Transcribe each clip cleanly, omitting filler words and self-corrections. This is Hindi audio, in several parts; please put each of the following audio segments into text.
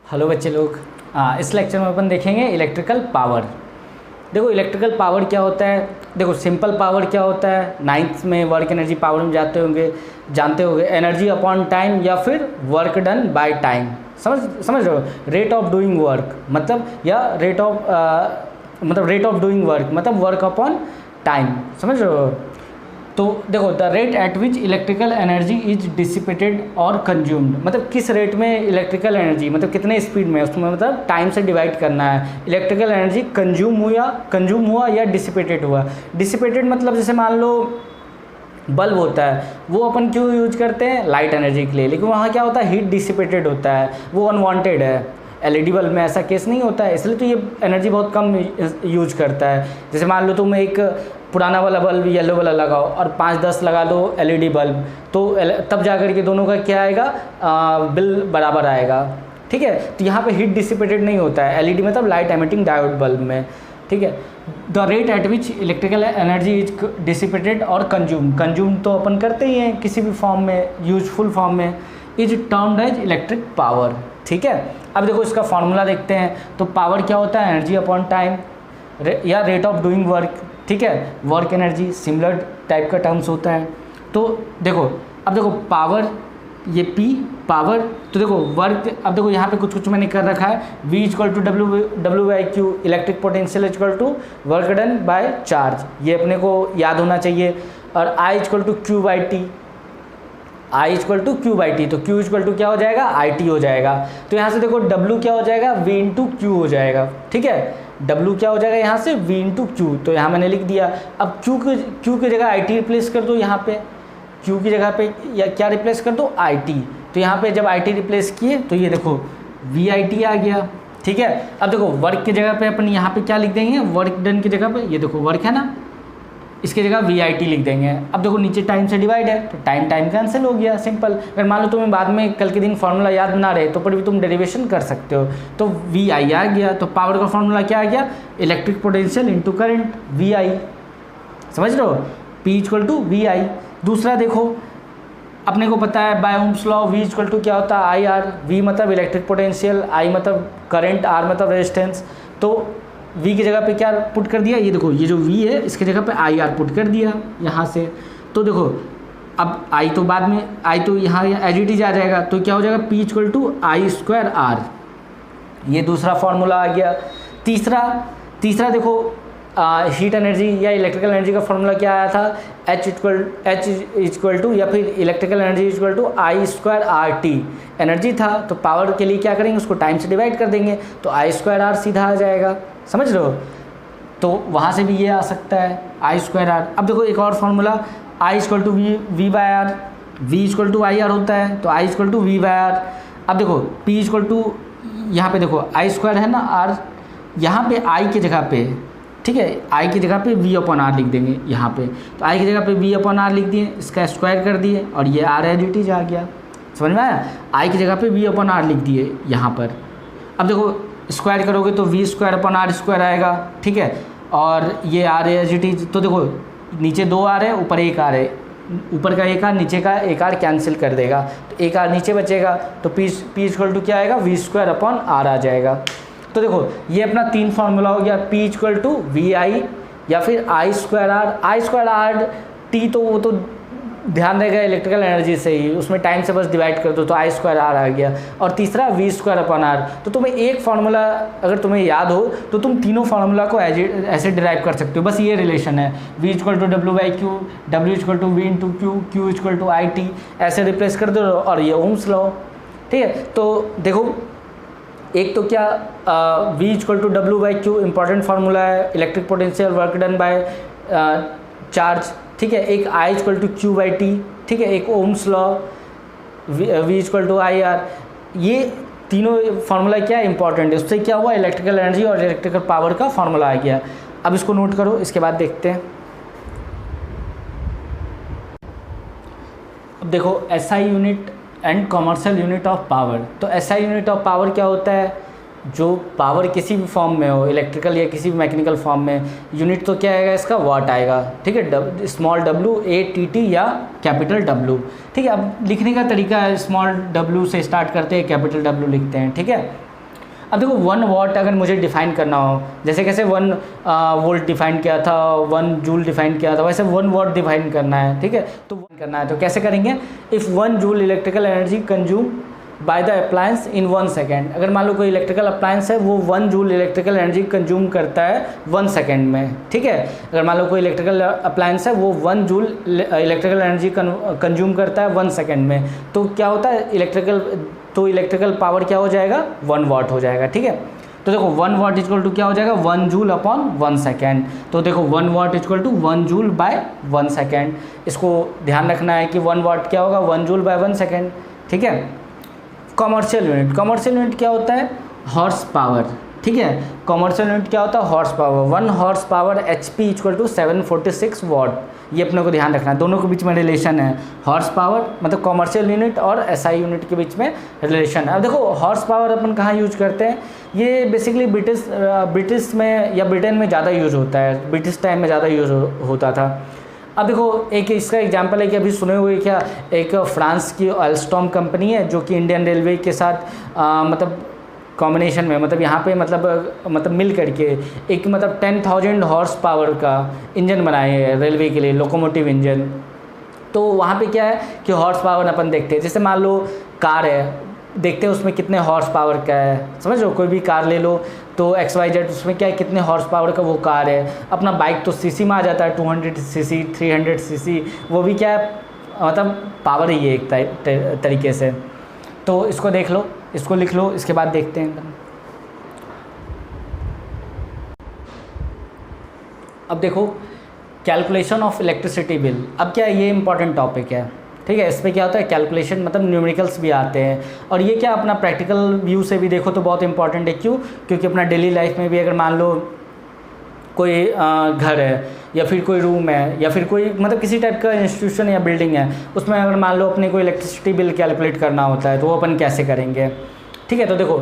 हेलो बच्चे लोग। इस लेक्चर में अपन देखेंगे इलेक्ट्रिकल पावर। देखो इलेक्ट्रिकल पावर क्या होता है। देखो सिंपल पावर क्या होता है, नाइन्थ में वर्क एनर्जी पावर में जानते होंगे एनर्जी अपॉन टाइम या फिर वर्क डन बाय टाइम। समझ रहे हो। रेट ऑफ डूइंग वर्क मतलब या रेट ऑफ डूइंग वर्क मतलब वर्क अपॉन टाइम। समझ रहे हो। तो देखो the rate at which electrical energy is dissipated और कंज्यूम्ड, मतलब किस रेट में इलेक्ट्रिकल एनर्जी मतलब कितने स्पीड में, उसमें मतलब टाइम से डिवाइड करना है। इलेक्ट्रिकल एनर्जी कंज्यूम हुआ या डिसिपेटेड हुआ। डिसिपेटेड मतलब जैसे मान लो बल्ब होता है, वो अपन क्यों यूज करते हैं, लाइट एनर्जी के लिए, लेकिन वहाँ क्या होता है हीट डिसिपेटेड होता है, वो अनवांटेड है। एलईडी बल्ब में ऐसा केस नहीं होता है, इसलिए तो ये एनर्जी बहुत कम यूज करता है। जैसे मान लो तुम एक पुराना वाला बल्ब येलो वाला लगाओ और 5-10 लगा दो एलईडी बल्ब, तो तब जा कर के दोनों का क्या आएगा, बिल बराबर आएगा। ठीक है। तो यहाँ पे हीट डिसिपेटेड नहीं होता है, एलईडी मतलब लाइट एमिटिंग डायोड बल्ब में। ठीक है। The rate at which electrical energy is dissipated और कंज्यूम तो अपन करते ही हैं किसी भी फॉर्म में, यूजफुल फॉर्म में, is termed as electric power. ठीक है। अब देखो इसका फॉर्मूला देखते हैं। तो पावर क्या होता है, एनर्जी अपॉन टाइम या रेट ऑफ डूइंग वर्क। ठीक है। वर्क एनर्जी सिमिलर टाइप का टर्म्स होता है। तो देखो अब देखो पावर, ये P पावर, तो देखो वर्क, अब देखो यहाँ पे कुछ मैंने कर रखा है। V equal to W/Q electric potential equal to work done by charge, ये अपने को याद होना चाहिए। और I equal to Q/T, I equal to Q/T, तो Q इक्वल टू क्या हो जाएगा, IT हो जाएगा। तो यहाँ से देखो W क्या हो जाएगा, V इंटू Q हो जाएगा। ठीक है। W क्या हो जाएगा यहाँ से, V इंटू Q, तो यहाँ मैंने लिख दिया। अब Q की जगह IT रिप्लेस कर दो, यहाँ पे Q की जगह पे या क्या रिप्लेस कर दो, IT। तो यहाँ पे जब IT रिप्लेस किए तो ये देखो VIT आ गया। ठीक है। अब देखो वर्क की जगह पे अपन यहाँ पे क्या लिख देंगे, वर्क डन की जगह पे ये देखो वर्क है ना, इसकी जगह VIT लिख देंगे। अब देखो नीचे टाइम से डिवाइड है तो टाइम कैंसिल हो गया, सिंपल। अगर मान लो तुम्हें बाद में कल के दिन फार्मूला याद ना रहे तो पर भी तुम डेरिवेशन कर सकते हो। तो VI आ गया, तो पावर का फार्मूला क्या आ गया, electric potential into current VI। समझ रहे हो। P equal to VI। दूसरा देखो अपने को पता है by Ohm's law V equal to क्या होता है, IR। V मतलब इलेक्ट्रिक पोटेंशियल, I मतलब करंट, R मतलब रेजिस्टेंस। तो V की जगह पे क्या पुट कर दिया, ये देखो ये जो V है इसकी जगह पे IR पुट कर दिया यहाँ से। तो देखो अब I तो बाद में, I तो यहाँ एज इट इज आ जाएगा, तो क्या हो जाएगा P इक्वल टू I²R। ये दूसरा फॉर्मूला आ गया। तीसरा देखो हीट एनर्जी या इलेक्ट्रिकल एनर्जी का फॉर्मूला क्या आया था, H इक्वल टू या फिर electrical energy equal to I²RT energy था। तो पावर के लिए क्या करेंगे, उसको टाइम से डिवाइड कर देंगे, तो I²R सीधा आ जाएगा। समझ रहे हो। तो वहाँ से भी ये आ सकता है I²R। अब देखो एक और formula, I equal to V/R, V equal to IR होता है, तो I इक्वल टू V/R। अब देखो P इक्वल टू, यहाँ पे देखो I² है ना, R यहाँ पे I की जगह पे, ठीक है, I की जगह पे V/R लिख देंगे यहाँ पे। तो I की जगह पे V/R लिख दिए, इसका स्क्वायर कर दिए और ये R एज इट इज आ गया। समझ में आया। I की जगह पे V/R लिख दिए यहाँ पर। अब देखो स्क्वायर करोगे तो V²/R² आएगा। ठीक है। और ये R एज इट इज, तो देखो नीचे 2 R है, ऊपर 1 R है, ऊपर का 1 R नीचे का 1 R कैंसिल कर देगा, तो 1 R नीचे बचेगा, तो P इक्वल टू क्या आएगा, V²/R आ जाएगा। तो देखो ये अपना 3 फार्मूला हो गया, P इक्वल टू VI या फिर I²R तो वो तो ध्यान रहेगा इलेक्ट्रिकल एनर्जी से ही, उसमें टाइम से बस डिवाइड कर दो तो I²R आ गया। और तीसरा V²/R। तो तुम्हें एक फार्मूला अगर तुम्हें याद हो तो तुम तीनों फार्मूला को ऐसे डिराइव कर सकते हो, बस ये रिलेशन है। V equal to W/Q, W equal to V into Q, Q equal to IT, ऐसे रिप्लेस कर दो और ये ओम्स लॉ। ठीक है। तो देखो एक तो क्या V equal to W/Q important formula है, electric potential work done by charge. ठीक है। एक I इक्वल टू Q/T। ठीक है। एक Ohm's law, V equal to IR। ये तीनों फार्मूला क्या इंपॉर्टेंट है, उससे क्या हुआ, इलेक्ट्रिकल एनर्जी और इलेक्ट्रिकल पावर का फार्मूला आ गया। अब इसको नोट करो, इसके बाद देखते हैं। अब देखो SI unit and commercial unit of power. तो SI यूनिट ऑफ पावर क्या होता है, जो पावर किसी भी फॉर्म में हो, इलेक्ट्रिकल या किसी भी मैकेनिकल फॉर्म में, यूनिट तो क्या आएगा इसका, वाट आएगा। ठीक है। स्मॉल w ATT या कैपिटल W। ठीक है। अब लिखने का तरीका है, स्मॉल w से स्टार्ट करते हैं, कैपिटल W लिखते हैं। ठीक है। अब देखो 1 वॉट अगर मुझे डिफाइन करना हो, जैसे कैसे 1 वोल्ट डिफाइन किया था, 1 जूल डिफाइन किया था, वैसे 1 वॉट डिफाइन करना है, ठीक है। तो करना है तो कैसे करेंगे, if 1 joule electrical energy consume by the appliance in 1 second. अगर मान लो कोई इलेक्ट्रिकल अप्लायंस है वो 1 जूल इलेक्ट्रिकल एनर्जी कंज्यूम करता है 1 सेकेंड में, ठीक है। अगर मान लो कोई इलेक्ट्रिकल अप्लायंस है वो 1 जूल इलेक्ट्रिकल एनर्जी कंज्यूम करता है 1 सेकेंड में, तो क्या होता है इलेक्ट्रिकल पावर क्या हो जाएगा, 1 वाट हो जाएगा, ठीक है। तो देखो 1 वाट इक्वल टू क्या हो जाएगा, 1 जूल अपॉन 1 सेकेंड। तो देखो 1 watt equal to 1 joule by 1 second. इसको ध्यान रखना है कि 1 वाट क्या होगा, 1 जूल बाय 1 सेकेंड, ठीक है। कॉमर्शियल यूनिट क्या होता है, हॉर्स पावर, ठीक है। कॉमर्शियल यूनिट क्या होता है, horse power. 1 horse power HP equal to 746 watt. ये अपने को ध्यान रखना है, दोनों के बीच में रिलेशन है। हॉर्स पावर मतलब कॉमर्शियल यूनिट और SI यूनिट के बीच में रिलेशन है। अब देखो हॉर्स पावर अपन कहाँ यूज करते हैं, ये बेसिकली ब्रिटिश में या ब्रिटेन में ज़्यादा यूज होता है, ब्रिटिश टाइम में ज़्यादा यूज होता था। अब देखो एक इसका एग्जांपल है कि अभी सुने हुए क्या, एक फ्रांस की अल्स्टॉम कंपनी है जो कि इंडियन रेलवे के साथ मतलब कॉम्बिनेशन में, मतलब यहाँ पे मतलब मिल करके एक मतलब 10,000 हॉर्स पावर का इंजन बनाए हैं रेलवे के लिए, लोकोमोटिव इंजन। तो वहाँ पे क्या है कि हॉर्स पावर अपन देखते हैं, जैसे मान लो कार है, देखते हैं उसमें कितने हॉर्स पावर का है, समझ लो कोई भी कार ले लो तो XYZ उसमें क्या है, कितने हॉर्स पावर का वो कार है। अपना बाइक तो सीसी में आ जाता है, 200 सीसी 300 सीसी, वो भी क्या है मतलब पावर ही है एक तरीके से। तो इसको देख लो, इसको लिख लो, इसके बाद देखते हैं। अब देखो कैलकुलेशन ऑफ इलेक्ट्रिसिटी बिल, अब क्या है ये इंपॉर्टेंट टॉपिक है, ठीक है। इस पर क्या होता है कैलकुलेशन, मतलब न्यूमेरिकल्स भी आते हैं, और ये क्या अपना प्रैक्टिकल व्यू से भी देखो तो बहुत इंपॉर्टेंट है। क्यों, क्योंकि अपना डेली लाइफ में भी अगर मान लो कोई घर है या फिर कोई रूम है या फिर कोई मतलब किसी टाइप का इंस्टीट्यूशन या बिल्डिंग है, उसमें अगर मान लो अपने को इलेक्ट्रिसिटी बिल कैलकुलेट करना होता है तो वो अपन कैसे करेंगे, ठीक है। तो देखो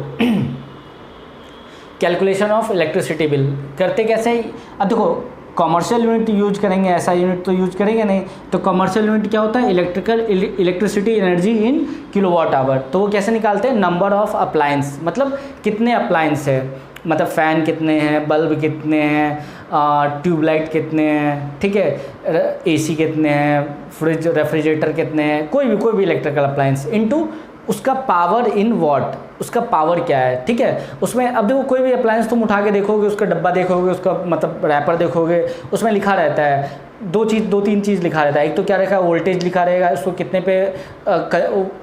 कैलकुलेशन ऑफ इलेक्ट्रिसिटी बिल करते कैसे ही, अब देखो कॉमर्शियल यूनिट यूज करेंगे, ऐसा यूनिट तो यूज करेंगे नहीं। तो कॉमर्शियल यूनिट क्या होता है, electricity energy in kilowatt hour. तो वो कैसे निकालते हैं, नंबर ऑफ अप्लायंस, मतलब कितने अप्लायंस है, मतलब फ़ैन कितने हैं, बल्ब कितने हैं, ट्यूबलाइट कितने हैं, ठीक है, AC कितने हैं, फ्रिज रेफ्रिजरेटर कितने हैं, कोई भी इलेक्ट्रिकल अप्लायंस इनटू उसका पावर इन वॉट, उसका पावर क्या है, ठीक है। उसमें अब देखो कोई भी अप्लायंस तुम उठा के देखोगे, उसका डब्बा देखोगे, उसका मतलब रैपर देखोगे, उसमें लिखा रहता है दो तीन चीज़ लिखा रहता है। एक तो क्या रहेगा, वोल्टेज लिखा रहेगा, उसको कितने पे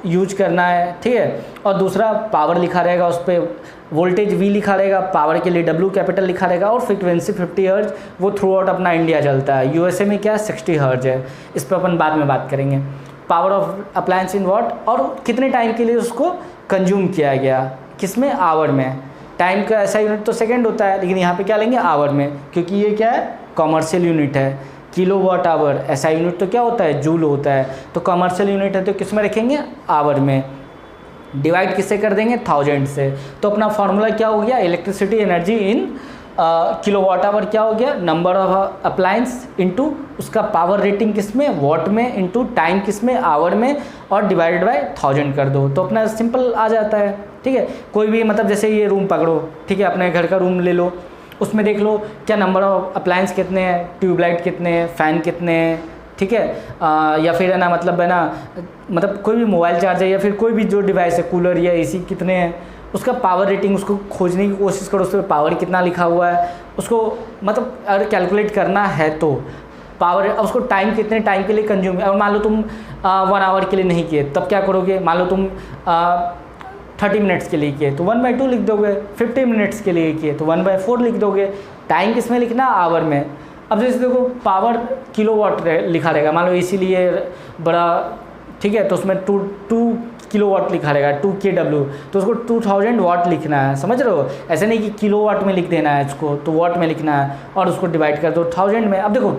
यूज करना है, ठीक है। और दूसरा पावर लिखा रहेगा, उस पर वोल्टेज V लिखा रहेगा, पावर के लिए W कैपिटल लिखा रहेगा, और फ्रिक्वेंसी 50 हर्ट्ज, वो थ्रू आउट अपना इंडिया चलता है। USA में क्या 60 हर्ट्ज है, इस पर अपन बाद में बात करेंगे। Power of appliance in what, और कितने टाइम के लिए उसको कंज्यूम किया गया, किसमें, आवर में। टाइम का ऐसा यूनिट तो सेकंड होता है, लेकिन यहाँ पे क्या लेंगे, आवर में, क्योंकि ये क्या है कॉमर्शियल यूनिट है। किलोवाट आवर, ऐसा यूनिट तो क्या होता है, जूल होता है। तो कॉमर्शियल यूनिट है तो किस में रखेंगे, आवर में। डिवाइड किससे कर देंगे, 1000 से। तो अपना फॉर्मूला क्या हो गया, electricity energy in kilowatt hour क्या हो गया, नंबर ऑफ अप्लायंस इनटू उसका पावर रेटिंग किस में, वॉट में, इनटू टाइम किस में, आवर में, और डिवाइडेड बाय 1000 कर दो, तो अपना सिंपल आ जाता है, ठीक है। कोई भी मतलब जैसे ये रूम पकड़ो, ठीक है, अपने घर का रूम ले लो, उसमें देख लो क्या नंबर ऑफ अप्लायंस कितने हैं, ट्यूबलाइट कितने हैं, फ़ैन कितने हैं, ठीक है। या फिर है ना मतलब है ना, मतलब कोई भी मोबाइल चार्जर या फिर कोई भी जो डिवाइस है, कूलर या AC कितने हैं, उसका पावर रेटिंग, उसको खोजने की कोशिश करो, उस पर पावर कितना लिखा हुआ है, उसको मतलब अगर कैलकुलेट करना है तो पावर, अब उसको टाइम कितने टाइम के लिए कंज्यूम, और मान लो तुम 1 आवर के लिए नहीं किए तब क्या करोगे, मान लो तुम 30 मिनट्स के लिए किए तो 1/2 लिख दोगे, 50 मिनट्स के लिए किए तो 1/4 लिख दोगे। टाइम किस में लिखना, आवर में। अब जैसे देखो पावर किलोवाट लिखा रहेगा, मान लो इसीलिए बड़ा, ठीक है, तो उसमें 2 किलोवाट लिखा रहेगा, 2 kW, तो उसको 2000 वाट लिखना है, समझ रहे हो। ऐसे नहीं कि किलोवाट में लिख देना है इसको, तो वाट में लिखना है, और उसको डिवाइड कर दो 1000 में। अब देखो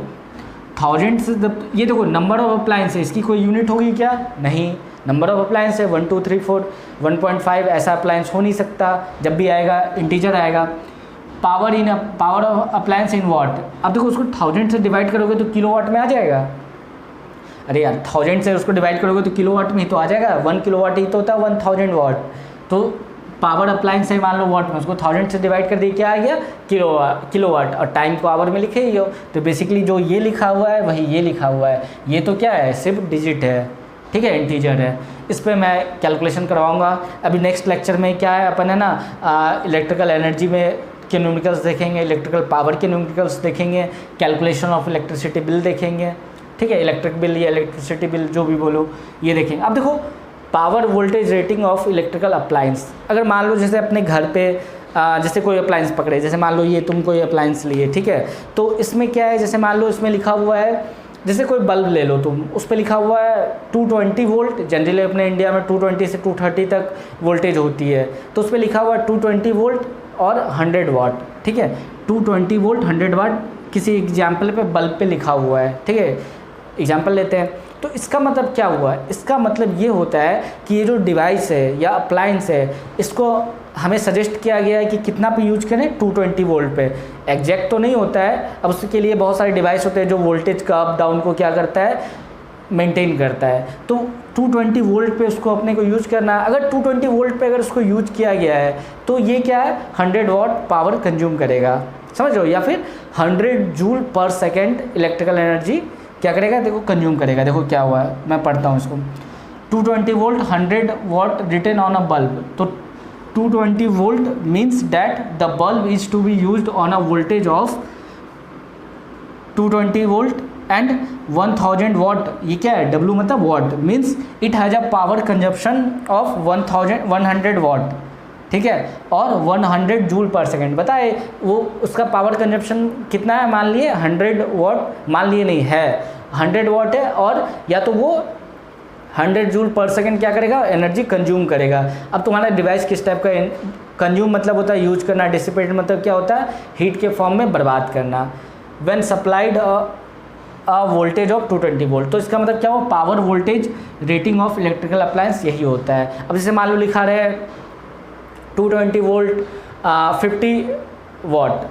1000 से ये देखो नंबर ऑफ अप्लायंस है, इसकी कोई यूनिट होगी क्या, नहीं। नंबर ऑफ अप्लायंस है 1 2 3 4 1.5, ऐसा अप्लायंस हो नहीं सकता, जब भी आएगा इंटीजर आएगा। पावर ऑफ अप्लायंस इन वाट, अब देखो उसको 1000 से डिवाइड करोगे तो किलोवाट में आ जाएगा। अरे यार 1000 से उसको डिवाइड करोगे तो किलोवाट में ही तो आ जाएगा, 1 किलोवाट ही तो होता है 1000 वाट। तो पावर अप्लायंस है मान लो वॉट में, उसको 1000 से डिवाइड कर दिए, क्या आ गया किलोवाट, और टाइम को आवर में लिखे ही हो। तो बेसिकली जो ये लिखा हुआ है वही ये लिखा हुआ है, ये तो क्या है सिर्फ डिजिट है, ठीक है, इंटीजर है। इस पर मैं कैलकुलेशन करवाऊंगा। अभी नेक्स्ट लेक्चर में क्या है अपन है ना इलेक्ट्रिकल एनर्जी में के न्यूमेरिकल्स देखेंगे, इलेक्ट्रिकल पावर के न्यूमेरिकल्स देखेंगे, कैलकुलेशन ऑफ इलेक्ट्रिसिटी बिल देखेंगे, ठीक है, इलेक्ट्रिक बिल या इलेक्ट्रिसिटी बिल जो भी बोलो ये देखेंगे। अब देखो power voltage rating of electrical appliance, अगर मान लो जैसे अपने घर पे जैसे कोई अप्लायंस पकड़े, जैसे मान लो ये तुम कोई अप्लायंस लिए, ठीक है, तो इसमें क्या है, जैसे मान लो इसमें लिखा हुआ है, जैसे कोई बल्ब ले लो तुम, उस पर लिखा हुआ है 220 वोल्ट, जनरली अपने इंडिया में 220 से 230 तक वोल्टेज होती है, तो उस पर लिखा हुआ है 220 वोल्ट और 100 वाट, ठीक है, 220 वोल्ट 100 वाट किसी एग्जाम्पल पे बल्ब पे लिखा हुआ है, ठीक है, एग्जाम्पल लेते हैं। तो इसका मतलब क्या हुआ है, इसका मतलब ये होता है कि ये जो डिवाइस है या अप्लायंस है, इसको हमें सजेस्ट किया गया है कि कितना पे यूज करें, 220 वोल्ट पे। एग्जैक्ट तो नहीं होता है, अब उसके लिए बहुत सारे डिवाइस होते हैं जो वोल्टेज का अप डाउन को क्या करता है, मेंटेन करता है। तो 220 वोल्ट पे उसको अपने को यूज करना है। अगर 220 वोल्ट पे अगर उसको यूज किया गया है तो ये क्या है 100 वाट पावर कंज्यूम करेगा, समझ रहे हो, या फिर 100 जूल पर सेकेंड इलेक्ट्रिकल एनर्जी क्या करेगा, देखो कंज्यूम करेगा। देखो क्या हुआ है, मैं पढ़ता हूँ इसको, 220 volt 100 watt written on a bulb. तो 220 volt means that the bulb is to be used on a voltage of 220 volt and 1000 watt. ये क्या है, W मतलब watt, means it has a power consumption of 100 watt, ठीक है, और 100 जूल पर सेकेंड। बताए वो उसका पावर कंजप्शन कितना है, मान लिए 100 वाट, मान लिए नहीं है 100 वाट है, और या तो वो 100 जूल पर सेकेंड क्या करेगा, एनर्जी कंज्यूम करेगा। अब तुम्हारा डिवाइस किस टाइप का, कंज्यूम मतलब होता है यूज करना, डिसिपेट मतलब क्या होता है हीट के फॉर्म में बर्बाद करना। When supplied a voltage of 220 volt, तो इसका मतलब क्या हो, power voltage rating of electrical appliance यही होता है। अब जैसे मान लो लिखा रहे 220 वोल्ट 50 वाट,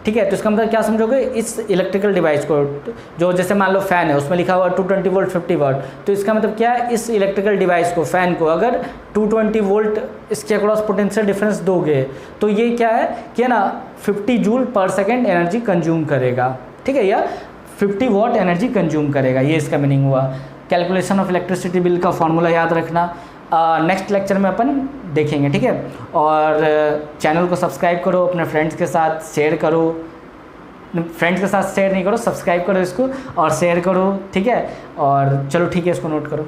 ठीक है, तो इसका मतलब क्या समझोगे, इस इलेक्ट्रिकल डिवाइस को, जो जैसे मान लो फैन है उसमें लिखा हुआ 220 वोल्ट 50 वाट, तो इसका मतलब क्या है, इस इलेक्ट्रिकल डिवाइस को, फैन को अगर 220 वोल्ट इसके अक्रॉस पोटेंशियल डिफरेंस दोगे तो ये क्या है कि ना 50 जूल पर सेकेंड एनर्जी कंज्यूम करेगा, ठीक है, या 50 वाट एनर्जी कंज्यूम करेगा, ये इसका मीनिंग हुआ। कैलकुलेशन ऑफ इलेक्ट्रिसिटी बिल का फॉर्मूला याद रखना, नेक्स्ट लेक्चर में अपन देखेंगे, ठीक है। और चैनल को सब्सक्राइब करो, अपने फ्रेंड्स के साथ शेयर करो, फ्रेंड्स के साथ शेयर नहीं करो, सब्सक्राइब करो इसको और शेयर करो, ठीक है। और चलो ठीक है, इसको नोट करो।